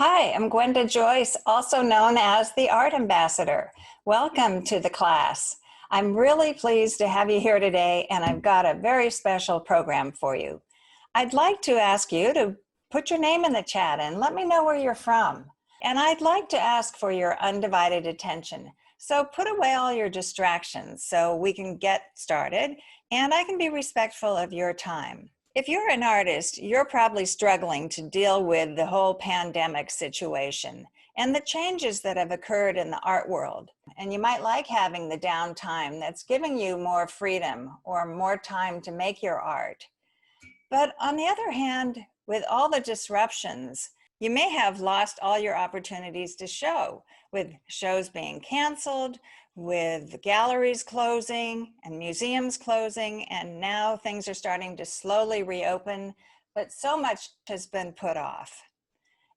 Hi, I'm Gwenda Joyce, also known as the Art Ambassador. Welcome to the class. I'm really pleased to have you here today, and I've got a very special program for you. I'd like to ask you to put your name in the chat and let me know where you're from. And I'd like to ask for your undivided attention. So put away all your distractions so we can get started, and I can be respectful of your time. If you're an artist, you're probably struggling to deal with the whole pandemic situation and the changes that have occurred in the art world. And you might like having the downtime that's giving you more freedom or more time to make your art. But on the other hand, with all the disruptions, you may have lost all your opportunities to show, with shows being canceled, with galleries closing and museums closing, and now things are starting to slowly reopen, but so much has been put off.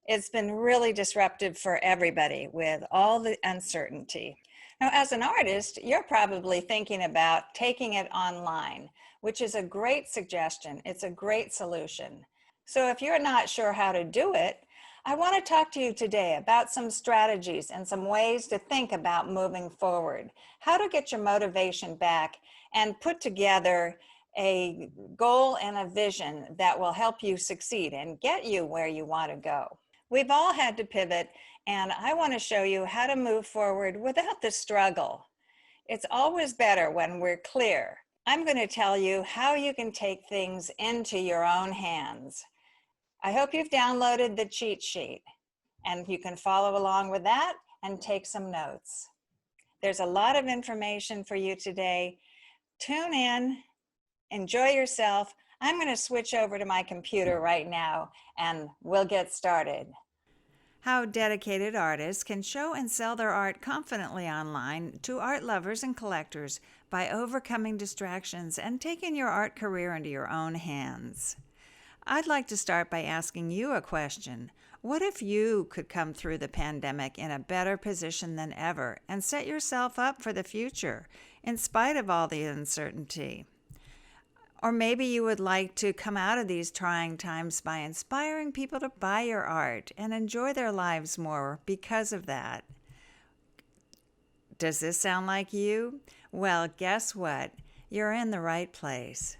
It's been really disruptive for everybody with all the uncertainty. Now, as an artist, you're probably thinking about taking it online, which is a great suggestion. It's a great solution. So if you're not sure how to do it, I want to talk to you today about some strategies and some ways to think about moving forward, how to get your motivation back and put together a goal and a vision that will help you succeed and get you where you want to go. We've all had to pivot, and I want to show you how to move forward without the struggle. It's always better when we're clear. I'm going to tell you how you can take things into your own hands. I hope you've downloaded the cheat sheet and you can follow along with that and take some notes. There's a lot of information for you today. Tune in, enjoy yourself. I'm going to switch over to my computer right now and we'll get started. How dedicated artists can show and sell their art confidently online to art lovers and collectors by overcoming distractions and taking your art career into your own hands. I'd like to start by asking you a question. What if you could come through the pandemic in a better position than ever and set yourself up for the future, in spite of all the uncertainty? Or maybe you would like to come out of these trying times by inspiring people to buy your art and enjoy their lives more because of that. Does this sound like you? Well, guess what? You're in the right place.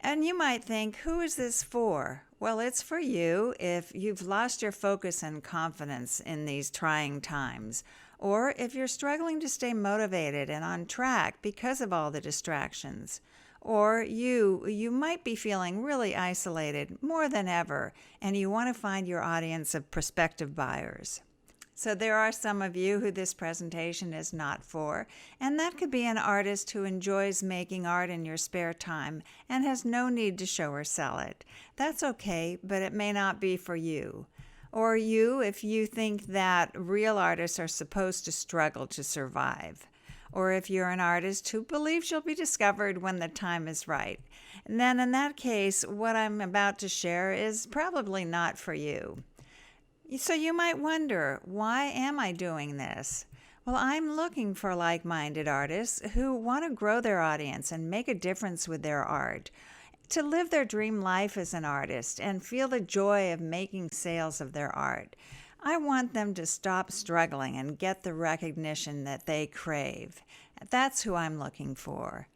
And you might think, who is this for? Well, it's for you if you've lost your focus and confidence in these trying times, or if you're struggling to stay motivated and on track because of all the distractions. Or you might be feeling really isolated more than ever, and you want to find your audience of prospective buyers. So there are some of you who this presentation is not for, and that could be an artist who enjoys making art in your spare time and has no need to show or sell it. That's okay, but it may not be for you. Or you, if you think that real artists are supposed to struggle to survive. Or if you're an artist who believes you'll be discovered when the time is right. And then in that case, what I'm about to share is probably not for you. So you might wonder, why am I doing this? Well, I'm looking for like-minded artists who want to grow their audience and make a difference with their art, to live their dream life as an artist and feel the joy of making sales of their art. I want them to stop struggling and get the recognition that they crave. That's who I'm looking for.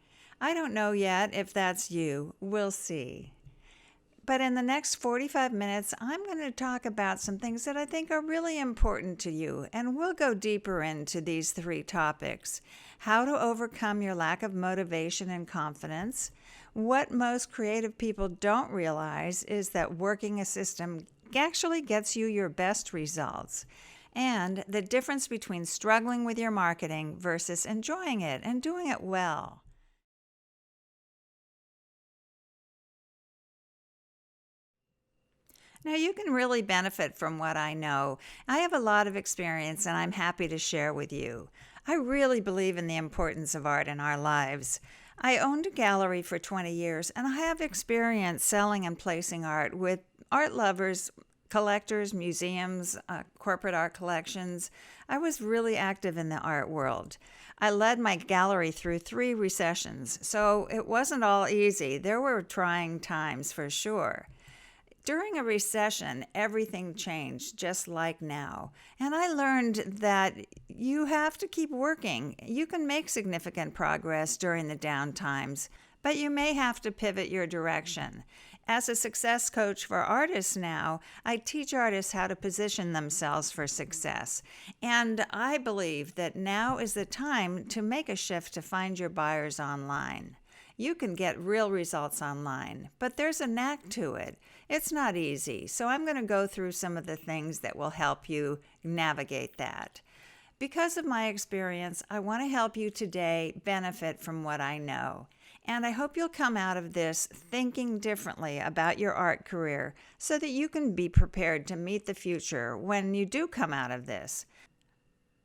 I don't know yet if that's you. We'll see. But in the next 45 minutes, I'm going to talk about some things that I think are really important to you, and we'll go deeper into these three topics. How to overcome your lack of motivation and confidence. What most creative people don't realize is that working a system actually gets you your best results. And the difference between struggling with your marketing versus enjoying it and doing it well. Now, you can really benefit from what I know. I have a lot of experience and I'm happy to share with you. I really believe in the importance of art in our lives. I owned a gallery for 20 years and I have experience selling and placing art with art lovers, collectors, museums, corporate art collections. I was really active in the art world. I led my gallery through 3 recessions, so it wasn't all easy. There were trying times for sure. During a recession, everything changed just like now. And I learned that you have to keep working. You can make significant progress during the down times, but you may have to pivot your direction. As a success coach for artists now, I teach artists how to position themselves for success. And I believe that now is the time to make a shift to find your buyers online. You can get real results online, but there's a knack to it. It's not easy, so I'm going to go through some of the things that will help you navigate that. Because of my experience, I want to help you today benefit from what I know. And I hope you'll come out of this thinking differently about your art career so that you can be prepared to meet the future when you do come out of this.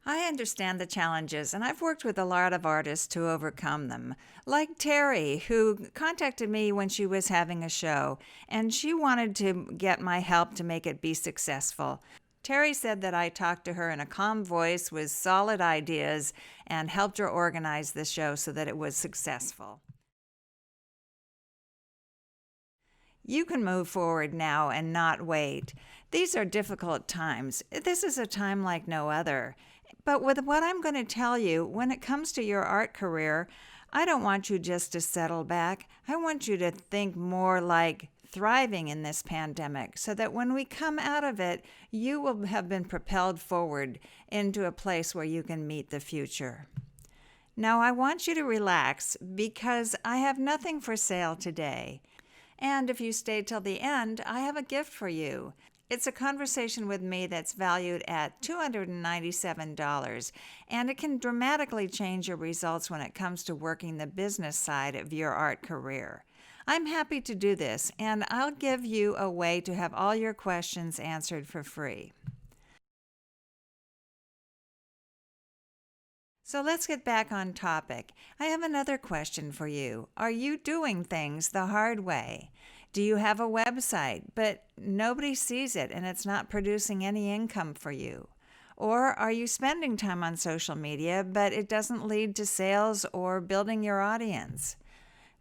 I understand the challenges, and I've worked with a lot of artists to overcome them. Like Terry, who contacted me when she was having a show, and she wanted to get my help to make it be successful. Terry said that I talked to her in a calm voice with solid ideas and helped her organize the show so that it was successful. You can move forward now and not wait. These are difficult times. This is a time like no other. But with what I'm going to tell you, when it comes to your art career, I don't want you just to settle back. I want you to think more like thriving in this pandemic so that when we come out of it, you will have been propelled forward into a place where you can meet the future. Now, I want you to relax because I have nothing for sale today. And if you stay till the end, I have a gift for you. It's a conversation with me that's valued at $297, and it can dramatically change your results when it comes to working the business side of your art career. I'm happy to do this, and I'll give you a way to have all your questions answered for free. So let's get back on topic. I have another question for you. Are you doing things the hard way? Do you have a website, but nobody sees it and it's not producing any income for you? Or are you spending time on social media, but it doesn't lead to sales or building your audience?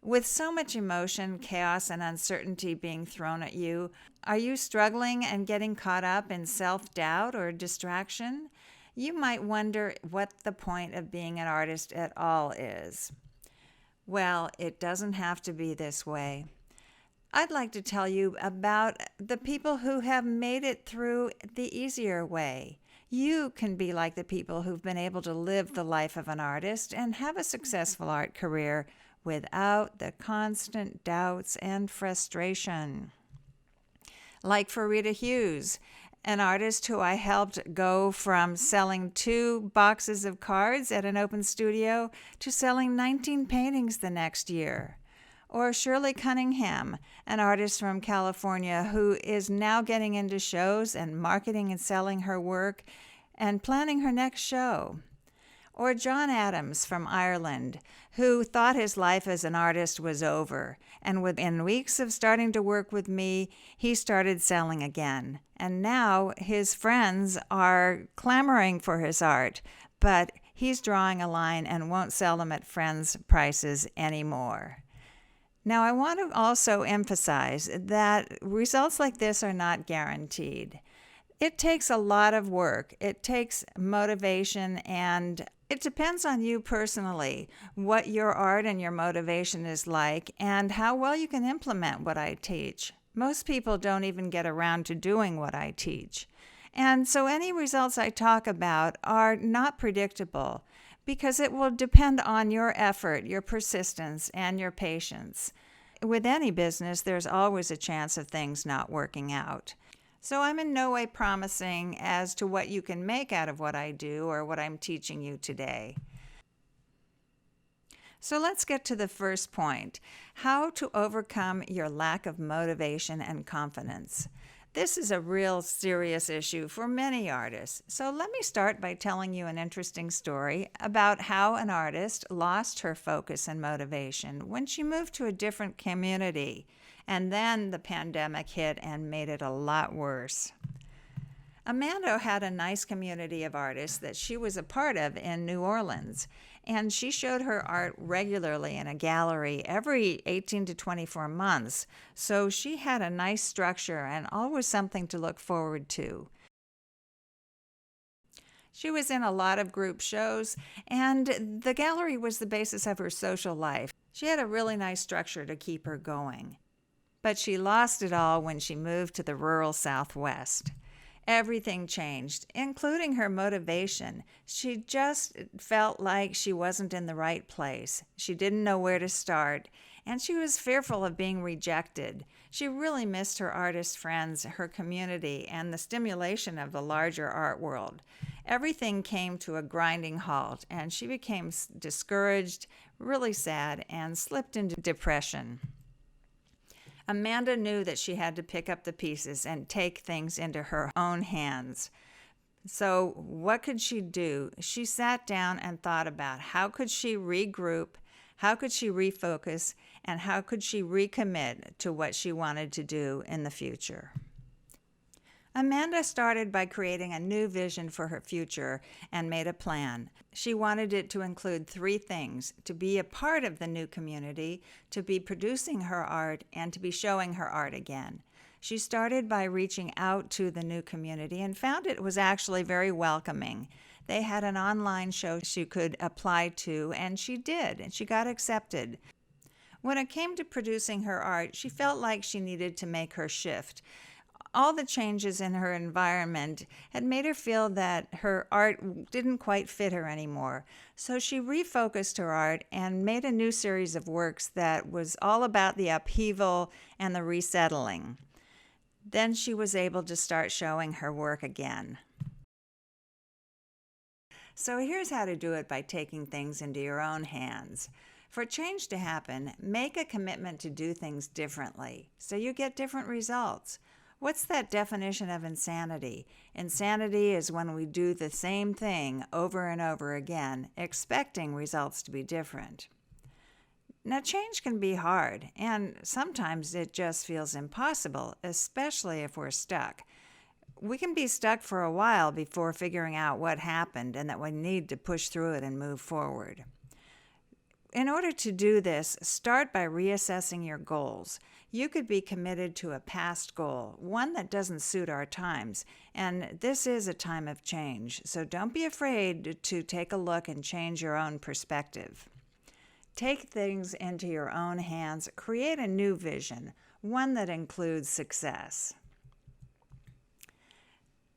With so much emotion, chaos, and uncertainty being thrown at you, are you struggling and getting caught up in self-doubt or distraction? You might wonder what the point of being an artist at all is. Well, it doesn't have to be this way. I'd like to tell you about the people who have made it through the easier way. You can be like the people who've been able to live the life of an artist and have a successful art career without the constant doubts and frustration. Like for Rita Hughes, an artist who I helped go from selling 2 boxes of cards at an open studio to selling 19 paintings the next year. Or Shirley Cunningham, an artist from California who is now getting into shows and marketing and selling her work and planning her next show. Or John Adams from Ireland, who thought his life as an artist was over, and within weeks of starting to work with me, he started selling again. And now his friends are clamoring for his art, but he's drawing a line and won't sell them at friends' prices anymore. Now, I want to also emphasize that results like this are not guaranteed. It takes a lot of work. It takes motivation, and it depends on you personally, what your art and your motivation is like, and how well you can implement what I teach. Most people don't even get around to doing what I teach. And so any results I talk about are not predictable, because it will depend on your effort, your persistence, and your patience. With any business, there's always a chance of things not working out. So I'm in no way promising as to what you can make out of what I do or what I'm teaching you today. So let's get to the first point, how to overcome your lack of motivation and confidence. This is a real serious issue for many artists. So let me start by telling you an interesting story about how an artist lost her focus and motivation when she moved to a different community, and then the pandemic hit and made it a lot worse. Amanda had a nice community of artists that she was a part of in New Orleans, and she showed her art regularly in a gallery every 18 to 24 months, so she had a nice structure and always something to look forward to. She was in a lot of group shows, and the gallery was the basis of her social life. She had a really nice structure to keep her going. But she lost it all when she moved to the rural Southwest. Everything changed, including her motivation. She just felt like she wasn't in the right place. She didn't know where to start, and she was fearful of being rejected. She really missed her artist friends, her community, and the stimulation of the larger art world. Everything came to a grinding halt, and she became discouraged, really sad, and slipped into depression. Amanda knew that she had to pick up the pieces and take things into her own hands. So what could she do? She sat down and thought about how could she regroup, how could she refocus, and how could she recommit to what she wanted to do in the future. Amanda started by creating a new vision for her future and made a plan. She wanted it to include 3 things: to be a part of the new community, to be producing her art, and to be showing her art again. She started by reaching out to the new community and found it was actually very welcoming. They had an online show she could apply to, and she did, and she got accepted. When it came to producing her art, she felt like she needed to make her shift. All the changes in her environment had made her feel that her art didn't quite fit her anymore. So she refocused her art and made a new series of works that was all about the upheaval and the resettling. Then she was able to start showing her work again. So here's how to do it by taking things into your own hands. For change to happen, make a commitment to do things differently so you get different results. What's that definition of insanity? Insanity is when we do the same thing over and over again, expecting results to be different. Now, change can be hard, and sometimes it just feels impossible, especially if we're stuck. We can be stuck for a while before figuring out what happened and that we need to push through it and move forward. In order to do this, start by reassessing your goals. You could be committed to a past goal, one that doesn't suit our times, and this is a time of change, so don't be afraid to take a look and change your own perspective. Take things into your own hands, create a new vision, one that includes success.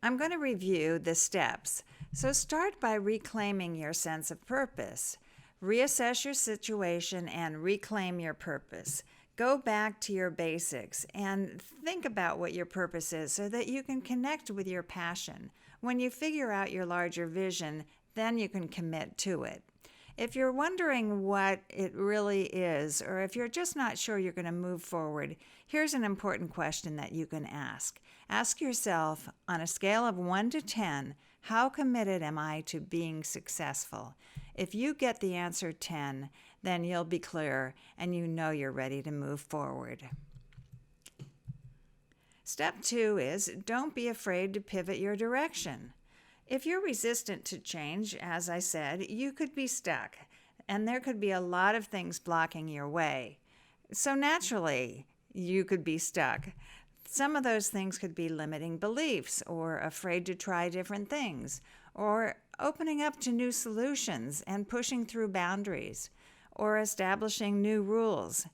I'm going to review the steps, so start by reclaiming your sense of purpose. Reassess your situation and reclaim your purpose. Go back to your basics and think about what your purpose is so that you can connect with your passion. When you figure out your larger vision, then you can commit to it. If you're wondering what it really is, or if you're just not sure you're going to move forward, here's an important question that you can ask. Ask yourself, on a scale of 1 to 10, how committed am I to being successful? If you get the answer 10, then you'll be clear and you know you're ready to move forward. Step 2 is don't be afraid to pivot your direction. If you're resistant to change, as I said, you could be stuck, and there could be a lot of things blocking your way. So naturally, you could be stuck. Some of those things could be limiting beliefs, or afraid to try different things, or opening up to new solutions and pushing through boundaries, or establishing new rules.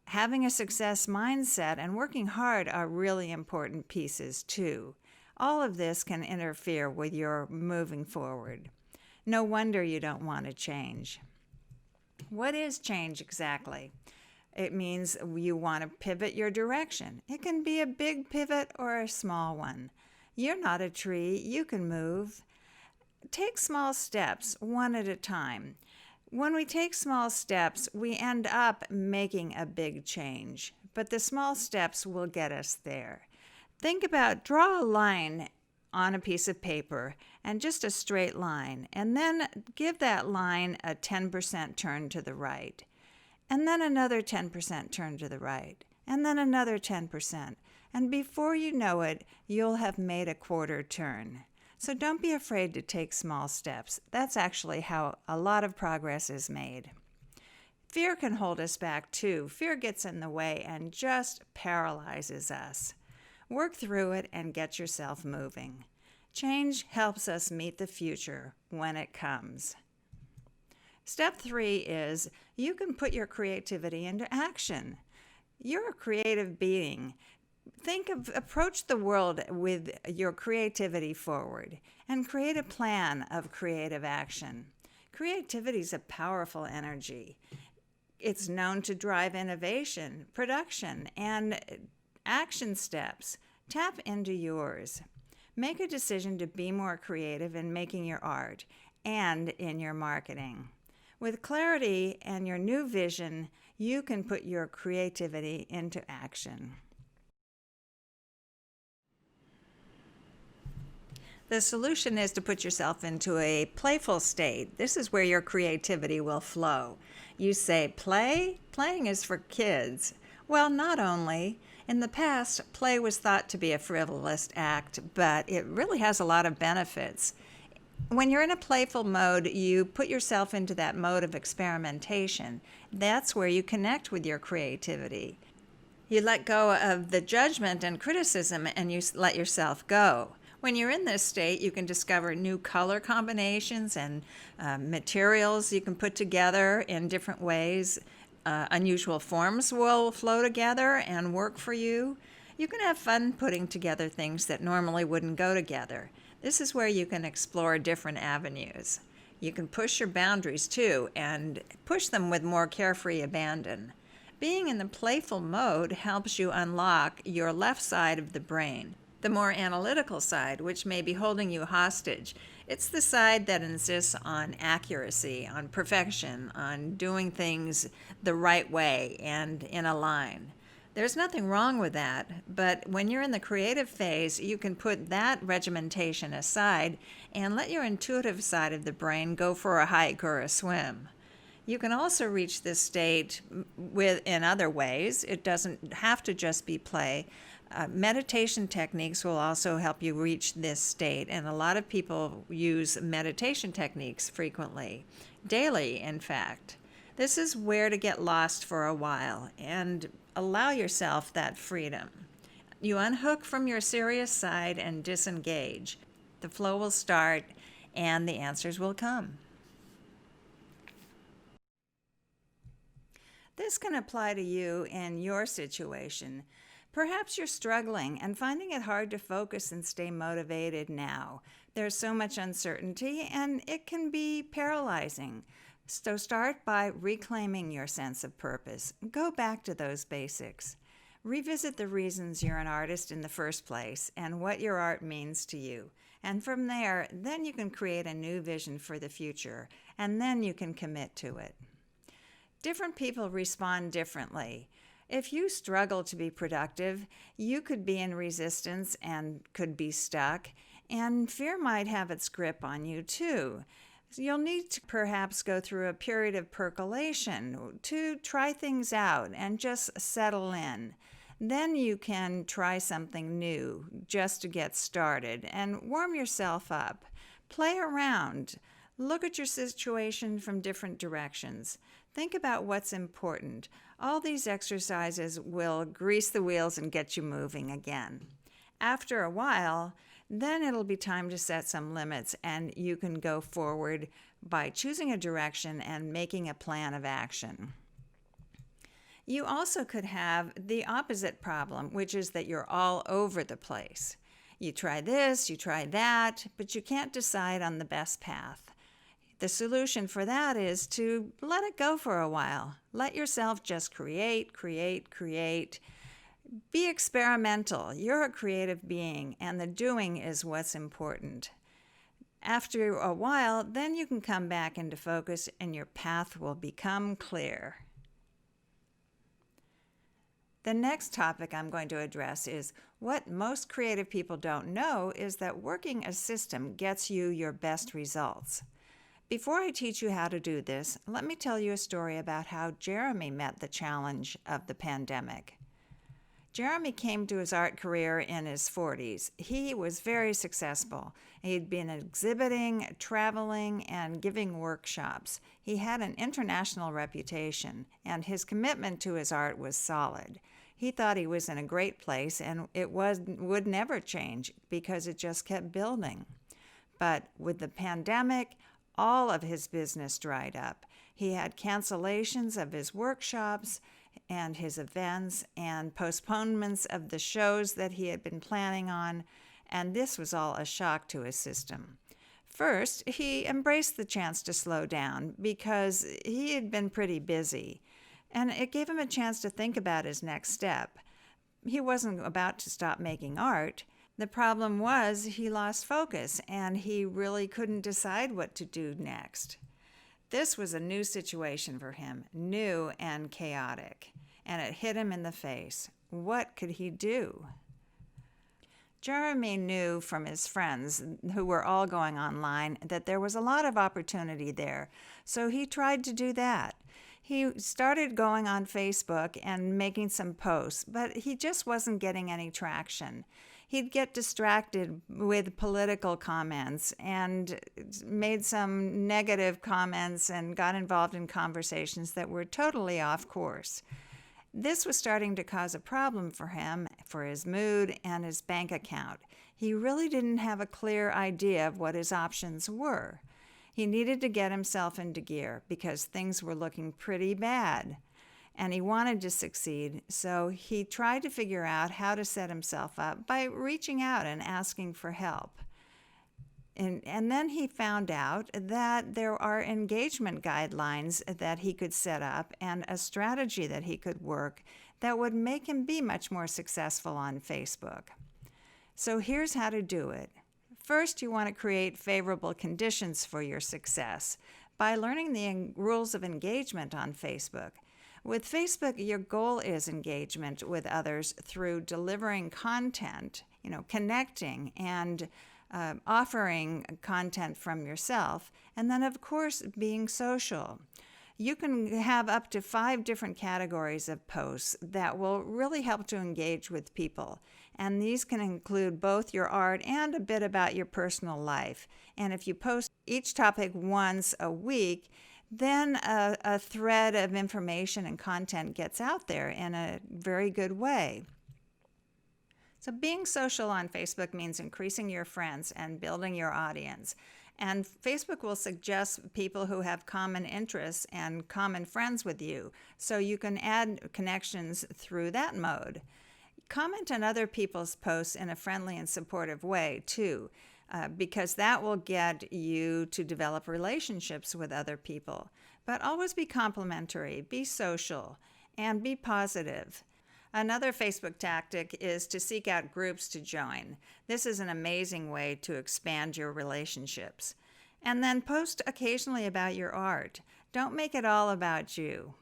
Having a success mindset and working hard are really important pieces too. All of this can interfere with your moving forward. No wonder you don't want to change. What is change exactly? It means you want to pivot your direction. It can be a big pivot or a small one. You're not a tree. You can move. Take small steps, one at a time. When we take small steps, we end up making a big change, but the small steps will get us there. Draw a line on a piece of paper, and just a straight line, and then give that line a 10% turn to the right, and then another 10% turn to the right, and then another 10%. And before you know it, you'll have made a quarter turn. So don't be afraid to take small steps. That's actually how a lot of progress is made. Fear can hold us back too. Fear gets in the way and just paralyzes us. Work through it and get yourself moving. Change helps us meet the future when it comes. Step 3 is you can put your creativity into action. You're a creative being. Approach the world with your creativity forward and create a plan of creative action. Creativity is a powerful energy. It's known to drive innovation, production, and action steps. Tap into yours. Make a decision to be more creative in making your art and in your marketing. With clarity and your new vision, you can put your creativity into action. The solution is to put yourself into a playful state. This is where your creativity will flow. You say, play? Playing is for kids. Well, not only. In the past, play was thought to be a frivolous act, but it really has a lot of benefits. When you're in a playful mode, you put yourself into that mode of experimentation. That's where you connect with your creativity. You let go of the judgment and criticism and you let yourself go. When you're in this state, you can discover new color combinations and materials you can put together in different ways. Unusual forms will flow together and work for you. You can have fun putting together things that normally wouldn't go together. This is where you can explore different avenues. You can push your boundaries too and push them with more carefree abandon. Being in the playful mode helps you unlock your left side of the brain, the more analytical side, which may be holding you hostage. It's the side that insists on accuracy, on perfection, on doing things the right way and in a line. There's nothing wrong with that, but when you're in the creative phase, you can put that regimentation aside and let your intuitive side of the brain go for a hike or a swim. You can also reach this state in other ways. It doesn't have to just be play. Meditation techniques will also help you reach this state, and a lot of people use meditation techniques frequently, daily in fact. This is where to get lost for a while and allow yourself that freedom. You unhook from your serious side and disengage. The flow will start and the answers will come. This can apply to you in your situation. Perhaps you're struggling and finding it hard to focus and stay motivated now. There's so much uncertainty and it can be paralyzing. So start by reclaiming your sense of purpose. Go back to those basics. Revisit the reasons you're an artist in the first place and what your art means to you. And from there, then you can create a new vision for the future, and then you can commit to it. Different people respond differently. If you struggle to be productive, you could be in resistance and could be stuck, and fear might have its grip on you too. You'll need to perhaps go through a period of percolation to try things out and just settle in. Then you can try something new just to get started and warm yourself up. Play around. Look at your situation from different directions. Think about what's important. All these exercises will grease the wheels and get you moving again. After a while, then it'll be time to set some limits, and you can go forward by choosing a direction and making a plan of action. You also could have the opposite problem, which is that you're all over the place. You try this, you try that, but you can't decide on the best path. The solution for that is to let it go for a while. Let yourself just create. Be experimental. You're a creative being, and the doing is what's important. After a while, then you can come back into focus and your path will become clear. The next topic I'm going to address is what most creative people don't know is that working a system gets you your best results. Before I teach you how to do this, let me tell you a story about how Jeremy met the challenge of the pandemic. Jeremy came to his art career in his 40s. He was very successful. He'd been exhibiting, traveling, and giving workshops. He had an international reputation, and his commitment to his art was solid. He thought he was in a great place, and would never change because it just kept building. But with the pandemic, all of his business dried up. He had cancellations of his workshops and his events and postponements of the shows that he had been planning on, and this was all a shock to his system. First, he embraced the chance to slow down because he had been pretty busy, and it gave him a chance to think about his next step. He wasn't about to stop making art. The problem was he lost focus, and he really couldn't decide what to do next. This was a new situation for him, new and chaotic, and it hit him in the face. What could he do? Jeremy knew from his friends, who were all going online, that there was a lot of opportunity there, so he tried to do that. He started going on Facebook and making some posts, but he just wasn't getting any traction. He'd get distracted with political comments and made some negative comments and got involved in conversations that were totally off course. This was starting to cause a problem for him, for his mood and his bank account. He really didn't have a clear idea of what his options were. He needed to get himself into gear because things were looking pretty bad. And he wanted to succeed, so he tried to figure out how to set himself up by reaching out and asking for help. And then he found out that there are engagement guidelines that he could set up and a strategy that he could work that would make him be much more successful on Facebook. So here's how to do it. First, you want to create favorable conditions for your success by learning the rules of engagement on Facebook. With Facebook, your goal is engagement with others through delivering content, connecting and offering content from yourself, and then, of course, being social. You can have up to 5 different categories of posts that will really help to engage with people. And these can include both your art and a bit about your personal life. And if you post each topic once a week, then a thread of information and content gets out there in a very good way. So being social on Facebook means increasing your friends and building your audience. And Facebook will suggest people who have common interests and common friends with you, so you can add connections through that mode. Comment on other people's posts in a friendly and supportive way, too. Because that will get you to develop relationships with other people. But always be complimentary, be social, and be positive. Another Facebook tactic is to seek out groups to join. This is an amazing way to expand your relationships. And then post occasionally about your art. Don't make it all about you.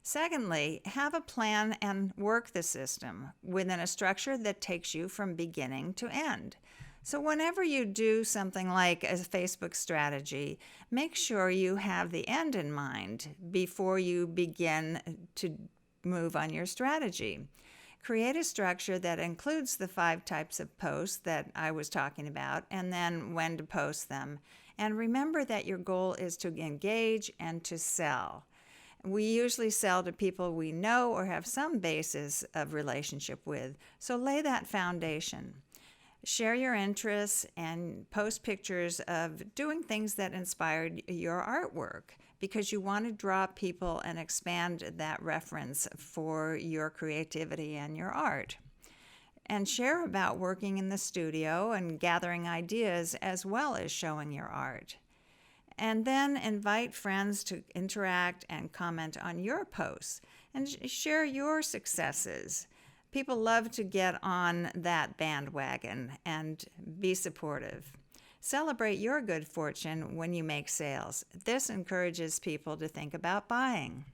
Secondly, have a plan and work the system within a structure that takes you from beginning to end. So whenever you do something like a Facebook strategy, make sure you have the end in mind before you begin to move on your strategy. Create a structure that includes the 5 types of posts that I was talking about, and then when to post them. And remember that your goal is to engage and to sell. We usually sell to people we know or have some basis of relationship with, so lay that foundation. Share your interests and post pictures of doing things that inspired your artwork because you want to draw people and expand that reference for your creativity and your art. And share about working in the studio and gathering ideas as well as showing your art. And then invite friends to interact and comment on your posts and share your successes. People love to get on that bandwagon and be supportive. Celebrate your good fortune when you make sales. This encourages people to think about buying.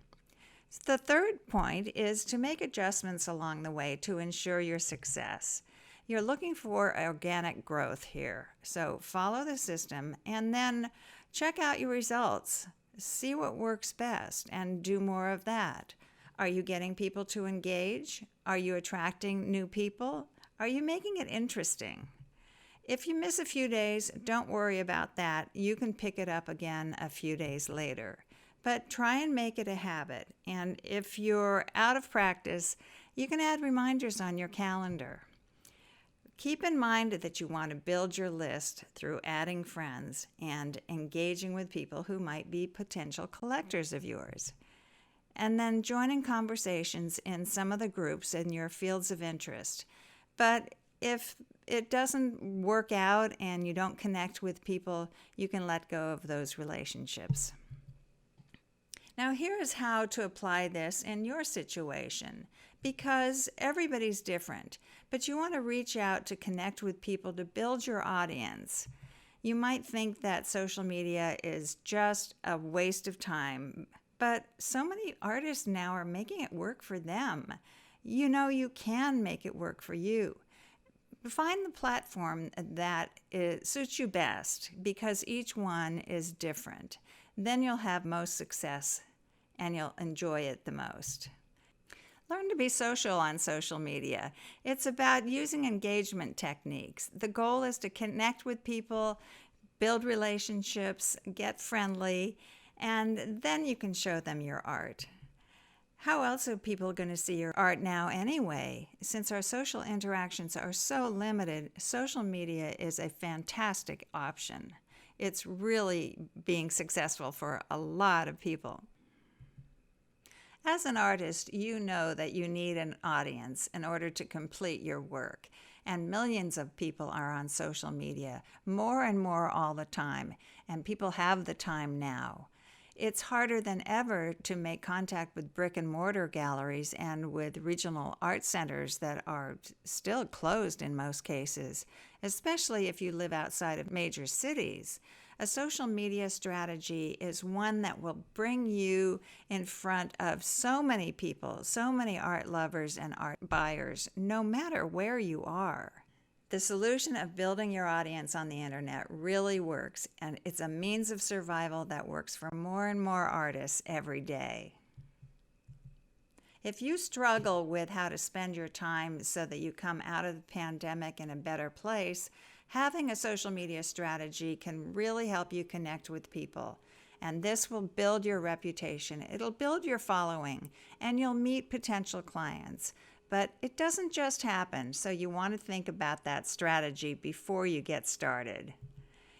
The third point is to make adjustments along the way to ensure your success. You're looking for organic growth here, so follow the system and then check out your results. See what works best and do more of that. Are you getting people to engage? Are you attracting new people? Are you making it interesting? If you miss a few days, don't worry about that. You can pick it up again a few days later. But try and make it a habit. And if you're out of practice, you can add reminders on your calendar. Keep in mind that you want to build your list through adding friends and engaging with people who might be potential collectors of yours. And then joining conversations in some of the groups in your fields of interest. But if it doesn't work out and you don't connect with people, you can let go of those relationships. Now, here is how to apply this in your situation, because everybody's different, but you want to reach out to connect with people to build your audience. You might think that social media is just a waste of time, but so many artists now are making it work for them. You know, you can make it work for you. Find the platform that suits you best, because each one is different. Then you'll have most success and you'll enjoy it the most. Learn to be social on social media. It's about using engagement techniques. The goal is to connect with people, build relationships, get friendly, and then you can show them your art. How else are people going to see your art now anyway? Since our social interactions are so limited, social media is a fantastic option. It's really being successful for a lot of people. As an artist, you know that you need an audience in order to complete your work. And millions of people are on social media, more and more all the time, and people have the time now. It's harder than ever to make contact with brick and mortar galleries and with regional art centers that are still closed in most cases, especially if you live outside of major cities. A social media strategy is one that will bring you in front of so many people, so many art lovers and art buyers, no matter where you are. The solution of building your audience on the internet really works, and it's a means of survival that works for more and more artists every day. If you struggle with how to spend your time so that you come out of the pandemic in a better place, having a social media strategy can really help you connect with people. And this will build your reputation. It'll build your following, and you'll meet potential clients. But it doesn't just happen, so you want to think about that strategy before you get started.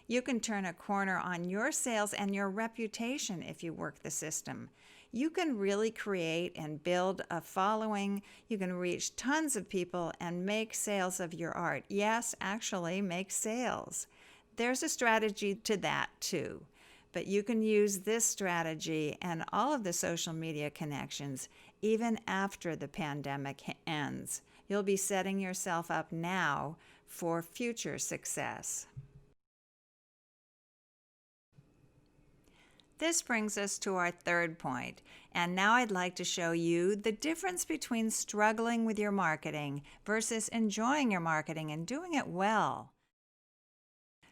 You can turn a corner on your sales and your reputation if you work the system. You can really create and build a following. You can reach tons of people and make sales of your art. Yes, actually make sales. There's a strategy to that too. But you can use this strategy and all of the social media connections even after the pandemic ends. You'll be setting yourself up now for future success. This brings us to our third point, and now I'd like to show you the difference between struggling with your marketing versus enjoying your marketing and doing it well.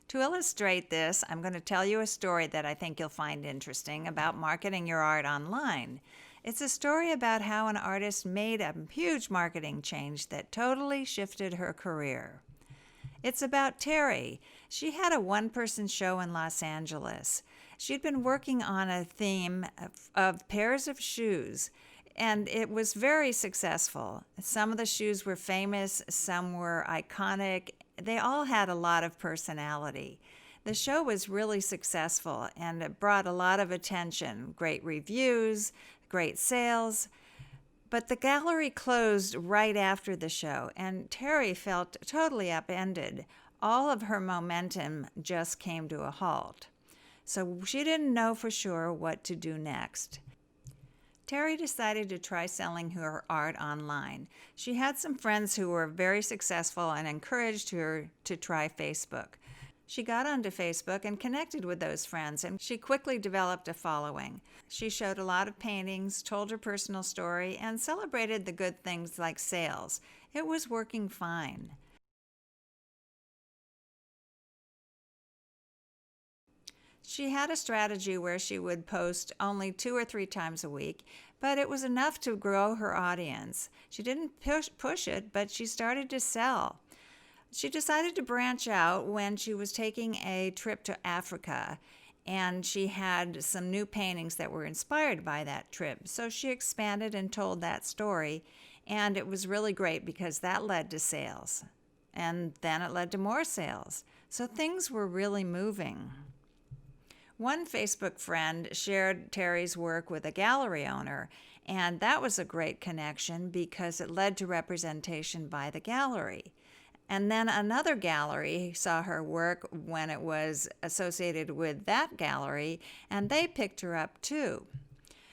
To illustrate this, I'm going to tell you a story that I think you'll find interesting about marketing your art online. It's a story about how an artist made a huge marketing change that totally shifted her career. It's about Terry. She had a one-person show in Los Angeles. She'd been working on a theme of pairs of shoes, and it was very successful. Some of the shoes were famous, some were iconic. They all had a lot of personality. The show was really successful, and it brought a lot of attention, great reviews, great sales. But the gallery closed right after the show, and Terry felt totally upended. All of her momentum just came to a halt. So she didn't know for sure what to do next. Terry decided to try selling her art online. She had some friends who were very successful and encouraged her to try Facebook. She got onto Facebook and connected with those friends, and she quickly developed a following. She showed a lot of paintings, told her personal story, and celebrated the good things like sales. It was working fine. She had a strategy where she would post only 2 or 3 times a week, but it was enough to grow her audience. She didn't push it, but she started to sell. She decided to branch out when she was taking a trip to Africa, and she had some new paintings that were inspired by that trip. So she expanded and told that story, and it was really great because that led to sales. And then it led to more sales. So things were really moving. One Facebook friend shared Terry's work with a gallery owner, and that was a great connection because it led to representation by the gallery. And then another gallery saw her work when it was associated with that gallery, and they picked her up too.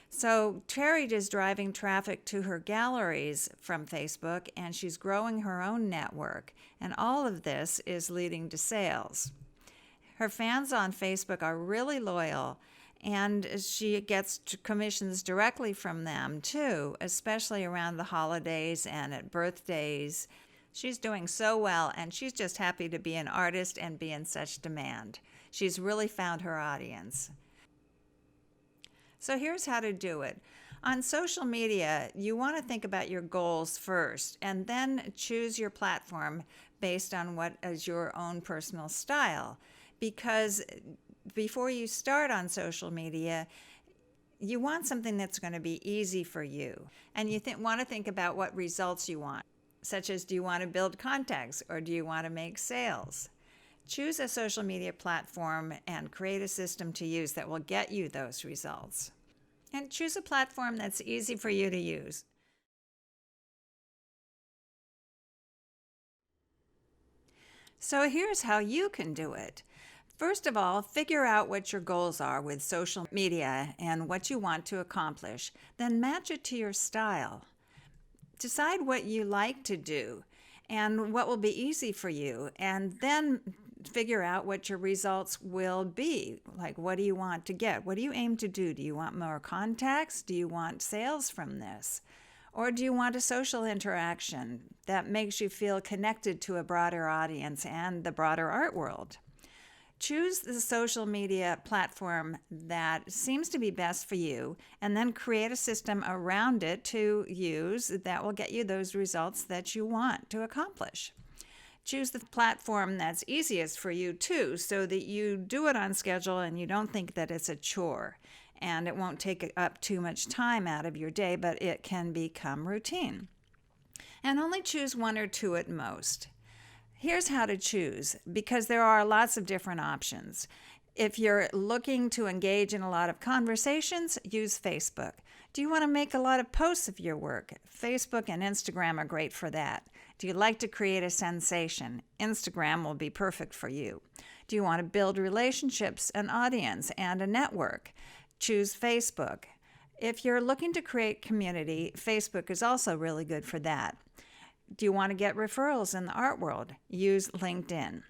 So Terry is driving traffic to her galleries from Facebook, and she's growing her own network. And all of this is leading to sales. Her fans on Facebook are really loyal, and she gets commissions directly from them too, especially around the holidays and at birthdays. She's doing so well, and she's just happy to be an artist and be in such demand. She's really found her audience. So here's how to do it. On social media, you want to think about your goals first, and then choose your platform based on what is your own personal style. Because before you start on social media, you want something that's going to be easy for you. And you want to think about what results you want, such as, do you want to build contacts or do you want to make sales? Choose a social media platform and create a system to use that will get you those results. And choose a platform that's easy for you to use. So here's how you can do it. First of all, figure out what your goals are with social media and what you want to accomplish. Then match it to your style. Decide what you like to do and what will be easy for you, and then figure out what your results will be. Like, what do you want to get? What do you aim to do? Do you want more contacts? Do you want sales from this? Or do you want a social interaction that makes you feel connected to a broader audience and the broader art world? Choose the social media platform that seems to be best for you, and then create a system around it to use that will get you those results that you want to accomplish. Choose the platform that's easiest for you too, so that you do it on schedule and you don't think that it's a chore, and it won't take up too much time out of your day, but it can become routine. And only choose one or two at most. Here's how to choose, because there are lots of different options. If you're looking to engage in a lot of conversations, use Facebook. Do you want to make a lot of posts of your work? Facebook and Instagram are great for that. Do you like to create a sensation? Instagram will be perfect for you. Do you want to build relationships, an audience, and a network? Choose Facebook. If you're looking to create community, Facebook is also really good for that. Do you want to get referrals in the art world? Use LinkedIn.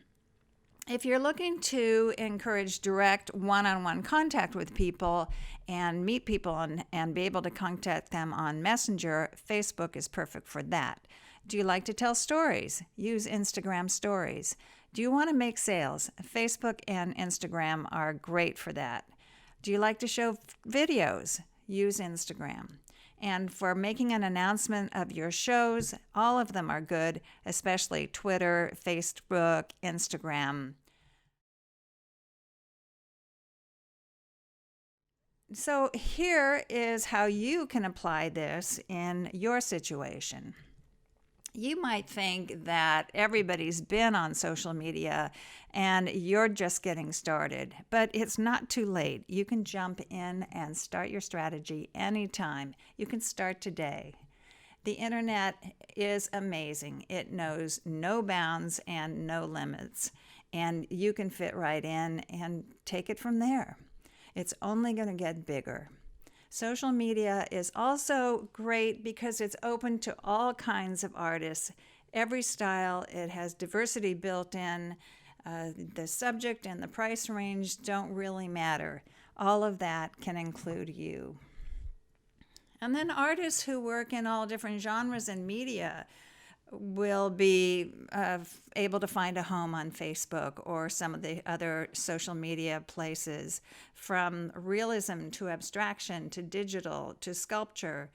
If you're looking to encourage direct one-on-one contact with people and meet people and be able to contact them on Messenger, Facebook is perfect for that. Do you like to tell stories? Use Instagram stories. Do you want to make sales? Facebook and Instagram are great for that. Do you like to show videos? Use Instagram. And for making an announcement of your shows, all of them are good, especially Twitter, Facebook, Instagram. So here is how you can apply this in your situation. You might think that everybody's been on social media and you're just getting started, but it's not too late. You can jump in and start your strategy anytime. You can start today. The internet is amazing. It knows no bounds and no limits, and you can fit right in and take it from there. It's only going to get bigger. Social media is also great because it's open to all kinds of artists, every style. It has diversity built in. The subject and the price range don't really matter. All of that can include you. And then artists who work in all different genres and media will be able to find a home on Facebook or some of the other social media places, from realism to abstraction to digital to sculpture.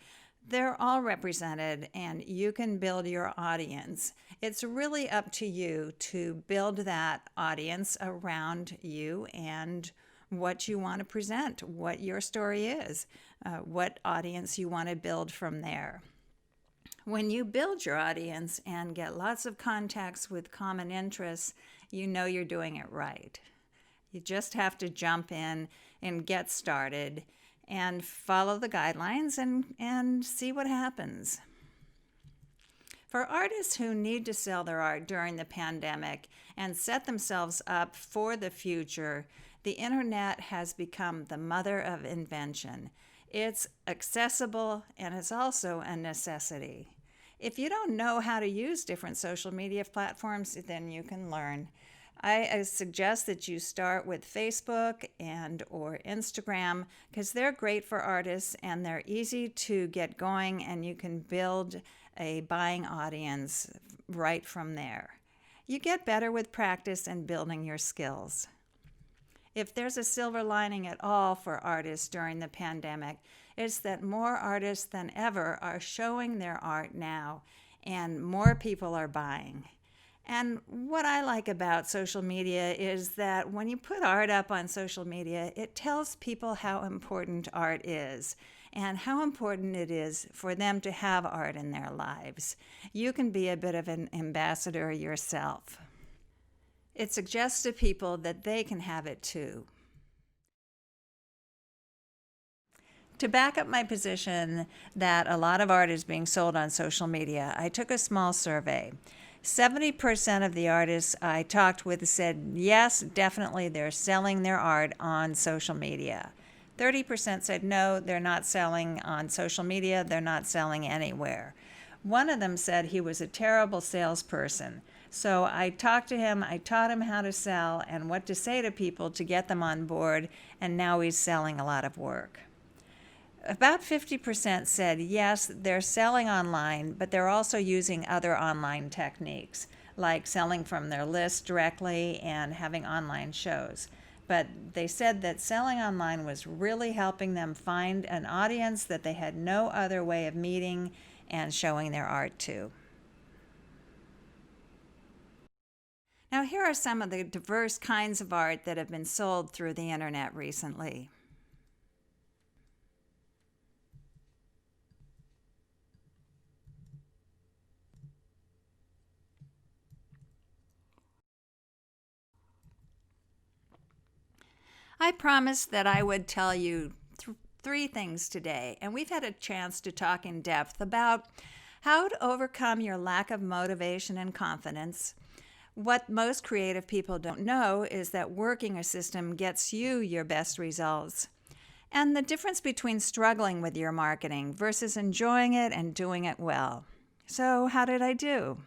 They're all represented, and you can build your audience. It's really up to you to build that audience around you and what you want to present, what your story is, what audience you want to build from there. When you build your audience and get lots of contacts with common interests, you know you're doing it right. You just have to jump in and get started and follow the guidelines and see what happens. For artists who need to sell their art during the pandemic and set themselves up for the future, the internet has become the mother of invention. It's accessible and it's also a necessity. If you don't know how to use different social media platforms, then you can learn. I suggest that you start with Facebook and or Instagram, because they're great for artists and they're easy to get going, and you can build a buying audience right from there. You get better with practice and building your skills. If there's a silver lining at all for artists during the pandemic, it's that more artists than ever are showing their art now, and more people are buying. And what I like about social media is that when you put art up on social media, it tells people how important art is and how important it is for them to have art in their lives. You can be a bit of an ambassador yourself. It suggests to people that they can have it too. To back up my position that a lot of art is being sold on social media, I took a small survey. 70% of the artists I talked with said, yes, definitely they're selling their art on social media. 30% said, no, they're not selling on social media, they're not selling anywhere. One of them said he was a terrible salesperson. So I talked to him, I taught him how to sell and what to say to people to get them on board, and now he's selling a lot of work. About 50% said yes, they're selling online, but they're also using other online techniques, like selling from their list directly and having online shows. But they said that selling online was really helping them find an audience that they had no other way of meeting and showing their art to. Now, here are some of the diverse kinds of art that have been sold through the internet recently. I promised that I would tell you three things today, and we've had a chance to talk in depth about how to overcome your lack of motivation and confidence. What most creative people don't know is that working a system gets you your best results, and the difference between struggling with your marketing versus enjoying it and doing it well. So, how did I do?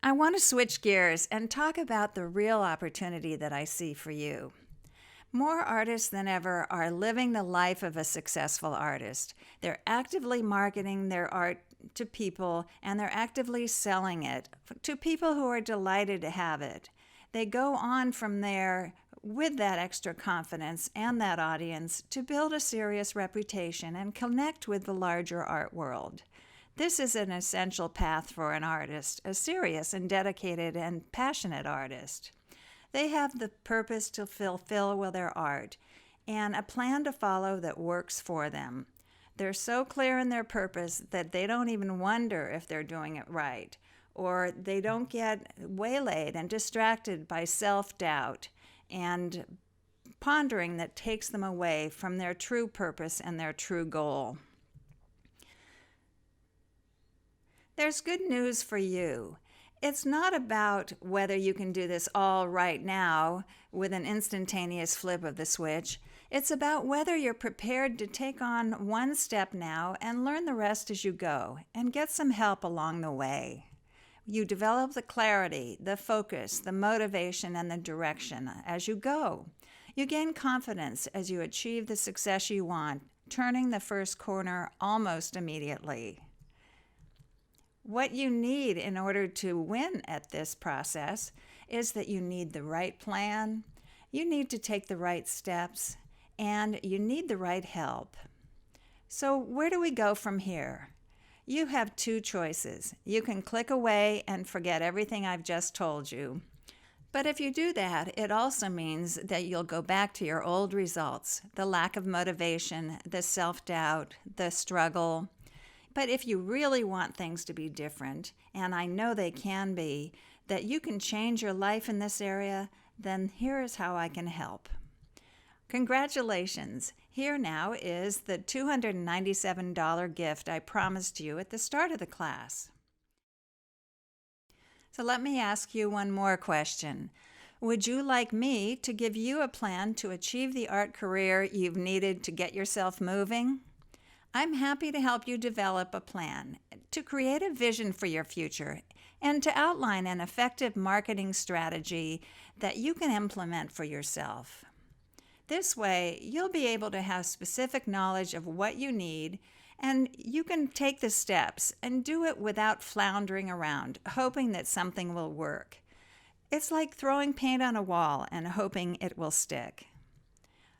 I want to switch gears and talk about the real opportunity that I see for you. More artists than ever are living the life of a successful artist. They're actively marketing their art to people, and they're actively selling it to people who are delighted to have it. They go on from there with that extra confidence and that audience to build a serious reputation and connect with the larger art world. This is an essential path for an artist, a serious and dedicated and passionate artist. They have the purpose to fulfill with their art and a plan to follow that works for them. They're so clear in their purpose that they don't even wonder if they're doing it right, or they don't get waylaid and distracted by self-doubt and pondering that takes them away from their true purpose and their true goal. There's good news for you. It's not about whether you can do this all right now with an instantaneous flip of the switch. It's about whether you're prepared to take on one step now and learn the rest as you go and get some help along the way. You develop the clarity, the focus, the motivation, and the direction as you go. You gain confidence as you achieve the success you want, turning the first corner almost immediately. What you need in order to win at this process is that you need the right plan, you need to take the right steps, and you need the right help. So where do we go from here? You have two choices. You can click away and forget everything I've just told you. But if you do that, it also means that you'll go back to your old results, the lack of motivation, the self-doubt, the struggle. But if you really want things to be different, and I know they can be, that you can change your life in this area, then here is how I can help. Congratulations! Here now is the $297 gift I promised you at the start of the class. So let me ask you one more question. Would you like me to give you a plan to achieve the art career you've needed to get yourself moving? I'm happy to help you develop a plan, to create a vision for your future, and to outline an effective marketing strategy that you can implement for yourself. This way, you'll be able to have specific knowledge of what you need, and you can take the steps and do it without floundering around, hoping that something will work. It's like throwing paint on a wall and hoping it will stick.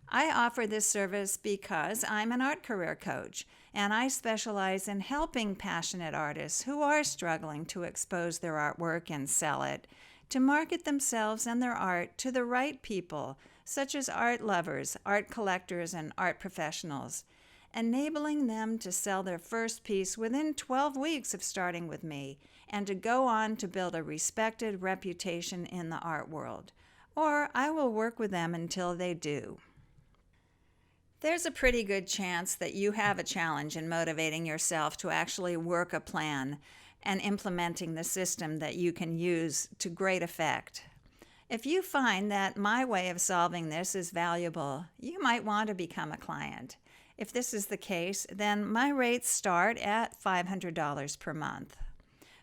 I offer this service because I'm an art career coach, and I specialize in helping passionate artists who are struggling to expose their artwork and sell it, to market themselves and their art to the right people, such as art lovers, art collectors, and art professionals, enabling them to sell their first piece within 12 weeks of starting with me, and to go on to build a respected reputation in the art world. Or I will work with them until they do. There's a pretty good chance that you have a challenge in motivating yourself to actually work a plan and implementing the system that you can use to great effect. If you find that my way of solving this is valuable, you might want to become a client. If this is the case, then my rates start at $500 per month.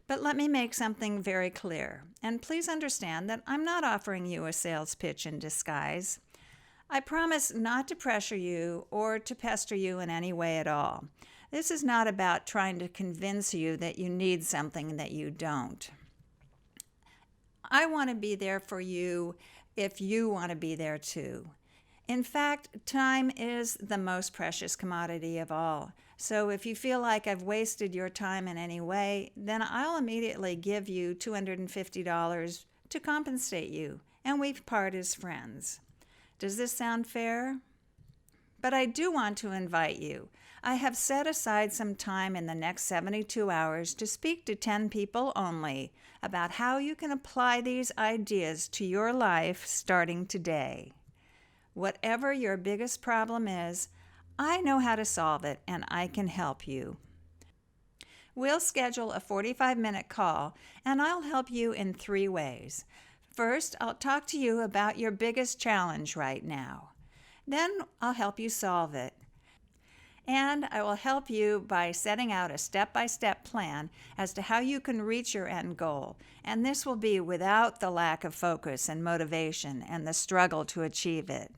But let me make something very clear, and please understand that I'm not offering you a sales pitch in disguise. I promise not to pressure you or to pester you in any way at all. This is not about trying to convince you that you need something that you don't. I want to be there for you if you want to be there too. In fact, time is the most precious commodity of all. So if you feel like I've wasted your time in any way, then I'll immediately give you $250 to compensate you, and we part as friends. Does this sound fair? But I do want to invite you. I have set aside some time in the next 72 hours to speak to 10 people only about how you can apply these ideas to your life starting today. Whatever your biggest problem is, I know how to solve it, and I can help you. We'll schedule a 45-minute call, and I'll help you in 3 ways. First, I'll talk to you about your biggest challenge right now. Then I'll help you solve it. And I will help you by setting out a step-by-step plan as to how you can reach your end goal. And this will be without the lack of focus and motivation and the struggle to achieve it.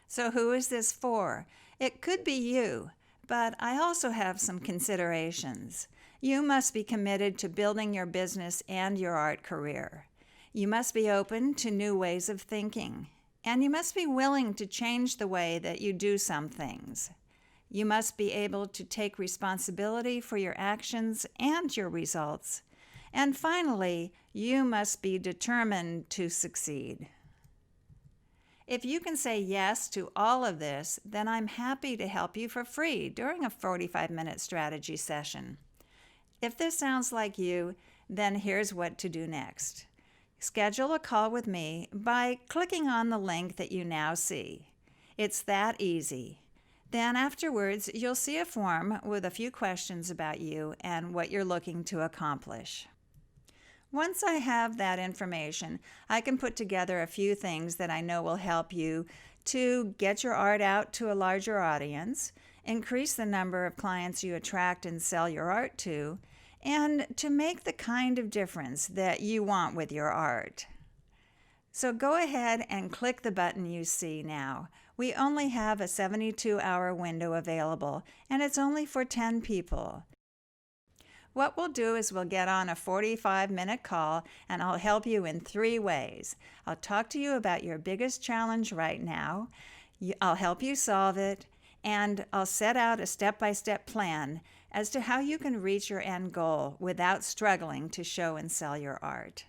So who is this for? It could be you, but I also have some considerations. You must be committed to building your business and your art career. You must be open to new ways of thinking, and you must be willing to change the way that you do some things. You must be able to take responsibility for your actions and your results. And finally, you must be determined to succeed. If you can say yes to all of this, then I'm happy to help you for free during a 45-minute strategy session. If this sounds like you, then here's what to do next. Schedule a call with me by clicking on the link that you now see. It's that easy. Then afterwards, you'll see a form with a few questions about you and what you're looking to accomplish. Once I have that information, I can put together a few things that I know will help you to get your art out to a larger audience, increase the number of clients you attract and sell your art to, and to make the kind of difference that you want with your art. So go ahead and click the button you see now. We only have a 72-hour window available, and it's only for 10 people. What we'll do is we'll get on a 45-minute call and I'll help you in 3 ways. I'll talk to you about your biggest challenge right now. I'll help you solve it, and I'll set out a step-by-step plan as to how you can reach your end goal without struggling to show and sell your art.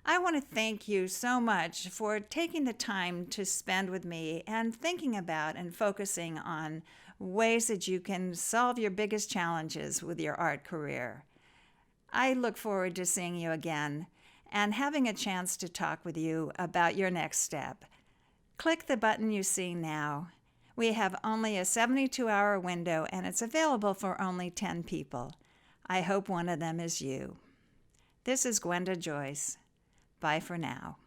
I want to thank you so much for taking the time to spend with me and thinking about and focusing on ways that you can solve your biggest challenges with your art career. I look forward to seeing you again and having a chance to talk with you about your next step. Click the button you see now. We have only a 72-hour window and it's available for only 10 people. I hope one of them is you. This is Gwenda Joyce. Bye for now.